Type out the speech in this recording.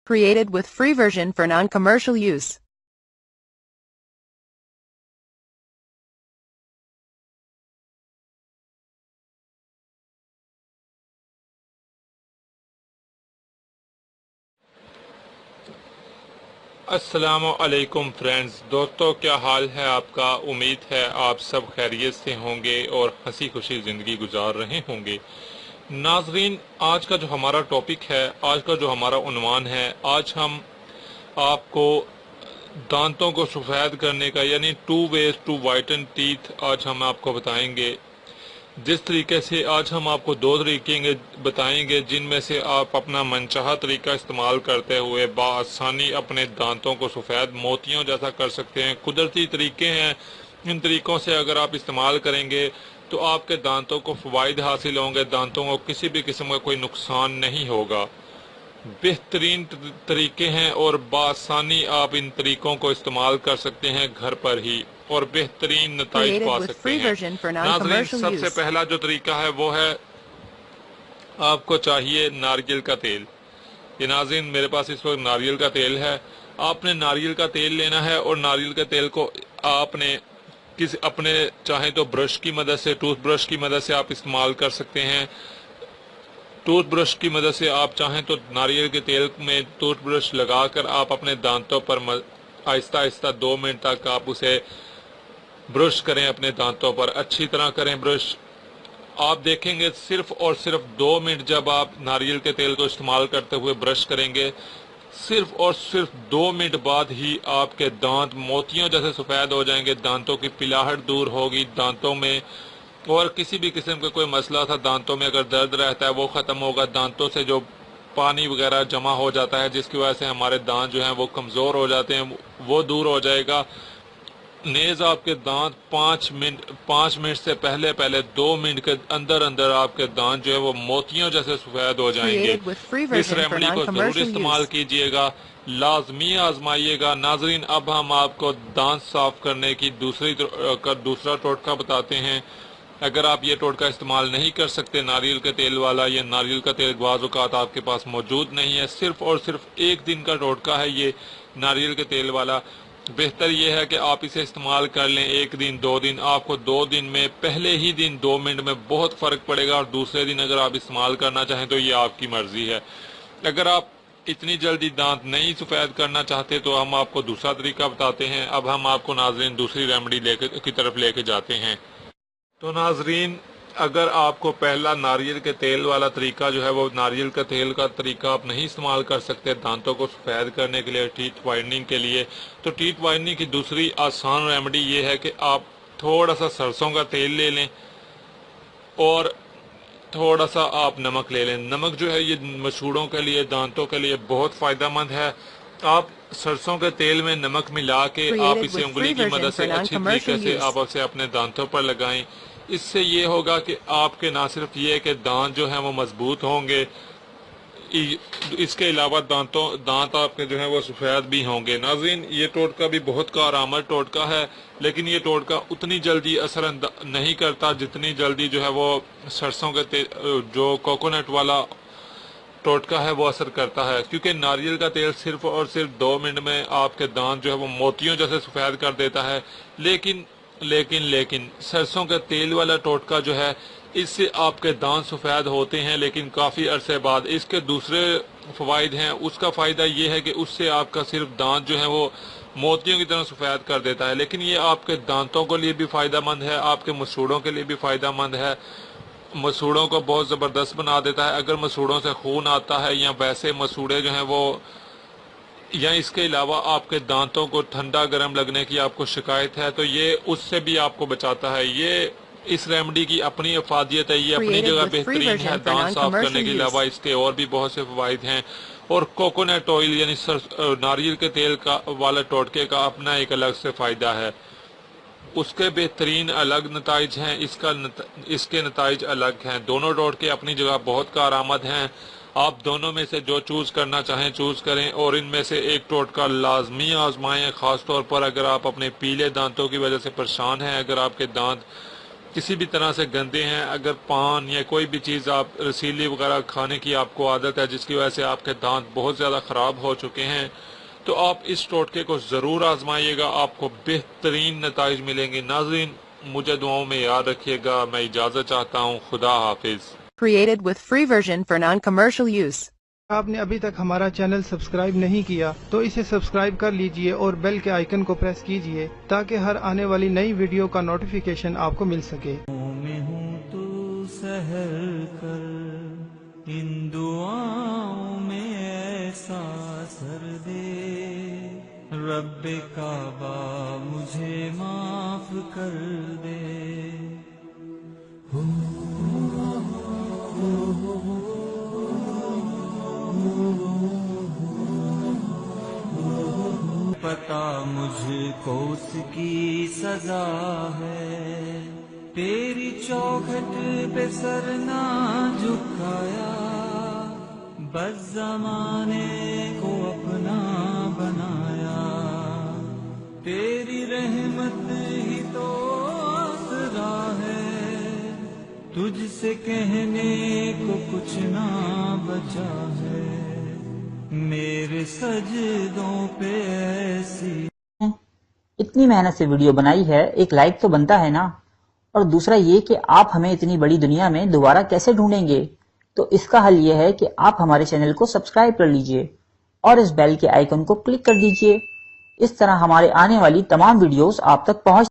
Created with free version for non-commercial use. السلام علیکم friends, دوستو کیا حال ہے آپ کا؟ امید ہے آپ سب خیریت سے ہوں گے اور ہنسی خوشی زندگی گزار رہے ہوں گے۔ ناظرین، آج کا جو ہمارا ٹاپک ہے، آج کا جو ہمارا عنوان ہے، آج ہم آپ کو دانتوں کو سفید کرنے کا یعنی 2 ways to whiten teeth آج ہم آپ کو بتائیں گے۔ جس طریقے سے آج ہم آپ کو 2 طریقے بتائیں گے جن میں سے آپ اپنا منچاہا طریقہ استعمال کرتے ہوئے بآسانی اپنے دانتوں کو سفید موتیوں جیسا کر سکتے ہیں۔ قدرتی طریقے ہیں، ان طریقوں سے اگر آپ استعمال کریں گے تو آپ کے دانتوں کو فوائد حاصل ہوں گے، دانتوں کو کسی بھی قسم کا کوئی نقصان نہیں ہوگا۔ بہترین طریقے ہیں اور بآسانی آپ ان طریقوں کو استعمال کر سکتے ہیں گھر پر ہی اور بہترین نتائج پا سکتے ہیں۔ ناظرین، سب سے پہلا جو طریقہ ہے وہ ہے آپ کو چاہیے ناریل کا تیل۔ یہ ناظرین میرے پاس اس وقت ناریل کا تیل ہے۔ آپ نے ناریل کا تیل لینا ہے اور ناریل کے تیل کو آپ نے اپنے چاہیں تو برش کی مدد سے، ٹوتھ برش کی مدد سے آپ استعمال کر سکتے ہیں۔ ٹوتھ برش کی مدد سے آپ چاہیں تو ناریل کے تیل میں ٹوتھ برش لگا کر آپ اپنے دانتوں پر آہستہ آہستہ 2 منٹ تک آپ اسے برش کریں، اپنے دانتوں پر اچھی طرح کریں برش۔ آپ دیکھیں گے صرف اور صرف 2 منٹ جب آپ ناریل کے تیل کو استعمال کرتے ہوئے برش کریں گے، صرف اور صرف 2 منٹ بعد ہی آپ کے دانت موتیوں جیسے سفید ہو جائیں گے، دانتوں کی پلاہٹ دور ہوگی، دانتوں میں اور کسی بھی قسم کا کوئی مسئلہ تھا دانتوں میں اگر درد رہتا ہے وہ ختم ہوگا، دانتوں سے جو پانی وغیرہ جمع ہو جاتا ہے جس کی وجہ سے ہمارے دانت جو ہیں وہ کمزور ہو جاتے ہیں وہ دور ہو جائے گا۔ نیز آپ کے دانت 5 منٹ سے پہلے 2 منٹ کے اندر آپ کے دانت جو ہے وہ موتیوں جیسے سفید ہو جائیں گے۔ اس ریمیڈی کو ضرور استعمال کیجئے گا، لازمی آزمائیے گا۔ ناظرین، اب ہم آپ کو دانت صاف کرنے کی دوسرا ٹوٹکا بتاتے ہیں۔ اگر آپ یہ ٹوٹکا استعمال نہیں کر سکتے ناریل کے تیل والا، یا ناریل کا تیل بعض اوقات آپ کے پاس موجود نہیں ہے، صرف اور صرف 1 دن کا ٹوٹکا ہے یہ ناریل کے تیل والا، بہتر یہ ہے کہ آپ اسے استعمال کر لیں 1 دن 2 دن۔ آپ کو 2 دن میں پہلے ہی دن 2 منٹ میں بہت فرق پڑے گا، اور دوسرے دن اگر آپ استعمال کرنا چاہیں تو یہ آپ کی مرضی ہے۔ اگر آپ اتنی جلدی دانت نہیں سفید کرنا چاہتے تو ہم آپ کو دوسرا طریقہ بتاتے ہیں۔ اب ہم آپ کو ناظرین دوسری ریمیڈی کی طرف لے کے جاتے ہیں۔ تو ناظرین، اگر آپ کو پہلا ناریل کے تیل والا طریقہ جو ہے وہ ناریل کا تیل کا طریقہ آپ نہیں استعمال کر سکتے دانتوں کو سفید کرنے کے لیے، ٹیتھ وائٹننگ کے لیے، تو ٹیتھ وائٹننگ کی دوسری آسان ریمیڈی یہ ہے کہ آپ تھوڑا سا سرسوں کا تیل لے لیں اور تھوڑا سا آپ نمک لے لیں۔ نمک جو ہے یہ مسوڑوں کے لیے، دانتوں کے لیے بہت فائدہ مند ہے۔ آپ سرسوں کے تیل میں نمک ملا کے آپ اسے انگلی کی مدد سے اچھی طریقے سے آپ اسے اپنے دانتوں پر لگائیں۔ اس سے یہ ہوگا کہ آپ کے نہ صرف یہ کہ دانت جو ہیں وہ مضبوط ہوں گے، اس کے علاوہ دانت آپ کے جو ہیں وہ سفید بھی ہوں گے۔ ناظرین، یہ ٹوٹکا بھی بہت کارآمد ٹوٹکا ہے، لیکن یہ ٹوٹکا اتنی جلدی اثر نہیں کرتا جتنی جلدی جو ہے وہ سرسوں کے جو کوکونٹ والا ٹوٹکا ہے وہ اثر کرتا ہے، کیونکہ ناریل کا تیل صرف اور صرف 2 منٹ میں آپ کے دانت جو ہے وہ موتیوں جیسے سفید کر دیتا ہے، لیکن سرسوں کے تیل والا ٹوٹکا جو ہے اس سے آپ کے دانت سفید ہوتے ہیں، لیکن کافی عرصے بعد۔ اس کے دوسرے فوائد ہیں۔ اس کا فائدہ یہ ہے کہ اس سے آپ کا صرف دانت جو ہے وہ موتیوں کی طرح سفید کر دیتا ہے، لیکن یہ آپ کے دانتوں کے لیے بھی فائدہ مند ہے، آپ کے مسوڑوں کے لیے بھی فائدہ مند ہے، مسوڑوں کو بہت زبردست بنا دیتا ہے۔ اگر مسوڑوں سے خون آتا ہے یا ویسے مسوڑے جو ہیں وہ، یا اس کے علاوہ آپ کے دانتوں کو ٹھنڈا گرم لگنے کی آپ کو شکایت ہے تو یہ اس سے بھی آپ کو بچاتا ہے۔ یہ اس ریمیڈی کی اپنی افادیت ہے، یہ اپنی جگہ بہترین ہے، دانت صاف کرنے کے علاوہ اس کے اور بھی بہت سے فوائد ہیں، اور کوکونٹ آئل یعنی ناریل کے تیل کا والا ٹوٹکے کا اپنا ایک الگ سے فائدہ ہے، اس کے بہترین الگ نتائج ہیں، اس کے نتائج الگ ہیں۔ دونوں ٹوٹکے اپنی جگہ بہت کارآمد ہیں، آپ دونوں میں سے جو چوز کرنا چاہیں چوز کریں، اور ان میں سے ایک ٹوٹکا لازمی آزمائیں، خاص طور پر اگر آپ اپنے پیلے دانتوں کی وجہ سے پریشان ہیں، اگر آپ کے دانت کسی بھی طرح سے گندے ہیں، اگر پان یا کوئی بھی چیز آپ رسیلی وغیرہ کھانے کی آپ کو عادت ہے جس کی وجہ سے آپ کے دانت بہت زیادہ خراب ہو چکے ہیں، تو آپ اس ٹوٹکے کو ضرور آزمائیے گا، آپ کو بہترین نتائج ملیں گے۔ ناظرین مجھے دعاؤں میں یاد رکھیے گا، میں اجازت چاہتا ہوں، خدا حافظ۔ Created with free version for non-commercial use. آپ نے ابھی تک ہمارا چینل سبسکرائب نہیں کیا تو اسے سبسکرائب کر لیجئے اور بیل کے آئیکن کو پریس کیجئے تاکہ ہر آنے والی نئی ویڈیو کا نوٹیفیکیشن آپ کو مل سکے۔ میں ہوں تو سحر کر ان دعاؤں میں ایسا اثر دے، رب کعبہ مجھے معاف کر دے۔ پتا مجھ کو اس کی سزا ہے، تیری چوکھٹ پہ سر نہ جھکایا، بس زمانے کو اپنا بنایا، تیری رحمت ہی تو آسرا ہے، تجھ سے کہنے کو کچھ نہ بچا ہے، میرے سجدوں پہ ایسی۔ اتنی محنت سے ویڈیو بنائی ہے، ایک لائک تو بنتا ہے نا، اور دوسرا یہ کہ آپ ہمیں اتنی بڑی دنیا میں دوبارہ کیسے ڈھونڈیں گے؟ تو اس کا حل یہ ہے کہ آپ ہمارے چینل کو سبسکرائب کر لیجئے اور اس بیل کے آئیکن کو کلک کر دیجئے، اس طرح ہمارے آنے والی تمام ویڈیوز آپ تک پہنچ